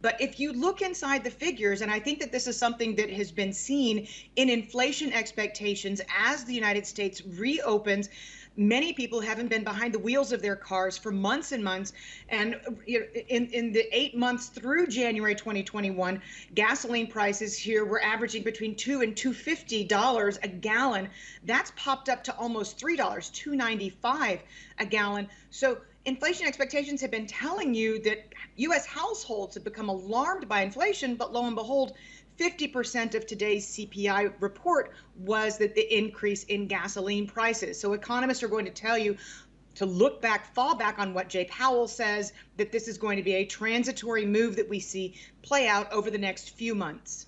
But if you look inside the figures, and I think that this is something that has been seen in inflation expectations as the United States reopens, many people haven't been behind the wheels of their cars for months and months. And in the 8 months through January 2021, gasoline prices here were averaging between $2 and $2.50 a gallon. That's popped up to almost $3, $2.95 a gallon. So inflation expectations have been telling you that U.S. households have become alarmed by inflation, but lo and behold, 50% of today's CPI report was that the increase in gasoline prices. So economists are going to tell you to look back, fall back on what Jay Powell says, that this is going to be a transitory move that we see play out over the next few months.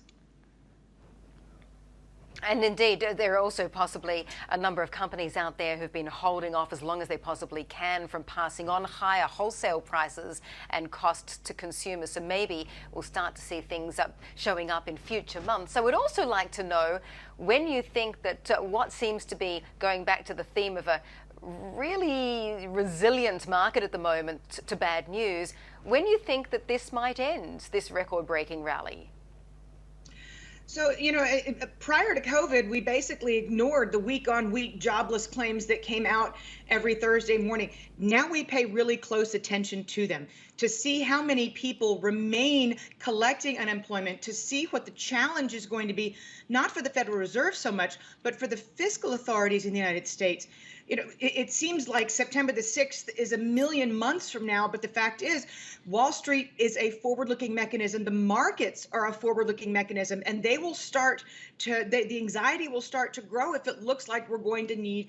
And indeed, there are also possibly a number of companies out there who've been holding off as long as they possibly can from passing on higher wholesale prices and costs to consumers. So maybe we'll start to see things showing up in future months. So we'd also like to know when you think that what seems to be going back to the theme of a really resilient market at the moment to bad news, when you think that this might end, this record-breaking rally. So, prior to COVID, we basically ignored the week-on-week jobless claims that came out every Thursday morning. Now we pay really close attention to them to see how many people remain collecting unemployment, to see what the challenge is going to be, not for the Federal Reserve so much, but for the fiscal authorities in the United States. It seems like September the 6th is a million months from now, but the fact is Wall Street is a forward-looking mechanism. The markets are a forward-looking mechanism, and they will start to, the anxiety will start to grow if it looks like we're going to need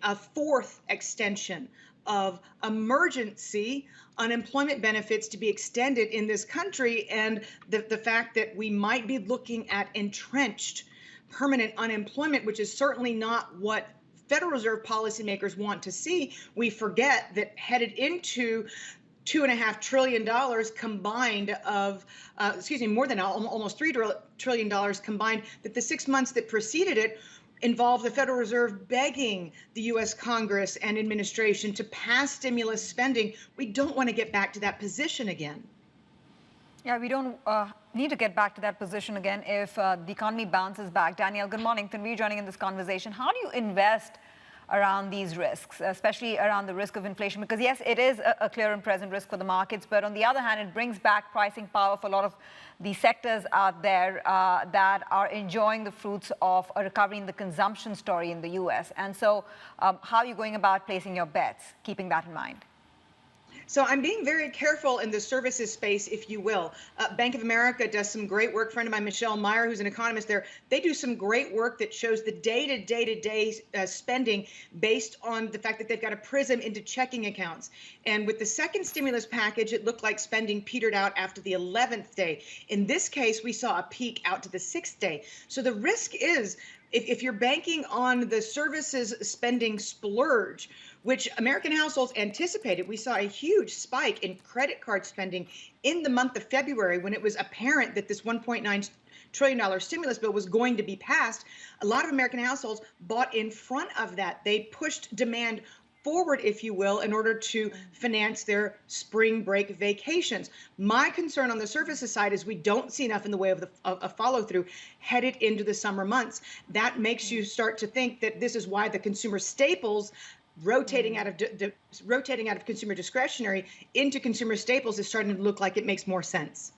a fourth extension of emergency unemployment benefits to be extended in this country, and the fact that we might be looking at entrenched permanent unemployment, which is certainly not what Federal Reserve policymakers want to see. We forget that headed into $2.5 trillion combined of, more than almost $3 trillion combined, that the 6 months that preceded it involved the Federal Reserve begging the U.S. Congress and administration to pass stimulus spending. We don't want to get back to that position again. Yeah, we don't need to get back to that position again if the economy bounces back. Danielle, good morning. Thank you for joining in this conversation. How do you invest around these risks, especially around the risk of inflation? Because yes, it is a clear and present risk for the markets, but on the other hand, it brings back pricing power for a lot of the sectors out there that are enjoying the fruits of a recovery in the consumption story in the U.S. And so how are you going about placing your bets, keeping that in mind? So I'm being very careful in the services space, if you will. Bank of America does some great work. Friend of mine, Michelle Meyer, who's an economist there, they do some great work that shows the day-to-day spending based on the fact that they've got a prism into checking accounts. And with the second stimulus package, it looked like spending petered out after the 11th day. In this case, we saw a peak out to the 6th day. So the risk is, if you're banking on the services spending splurge, which American households anticipated, we saw a huge spike in credit card spending in the month of February when it was apparent that this $1.9 trillion stimulus bill was going to be passed. A lot of American households bought in front of that. They pushed demand forward, if you will, in order to finance their spring break vacations. My concern on the services side is we don't see enough in the way of a follow through headed into the summer months. That makes you start to think that this is why the consumer staples rotating out of consumer discretionary into consumer staples is starting to look like it makes more sense.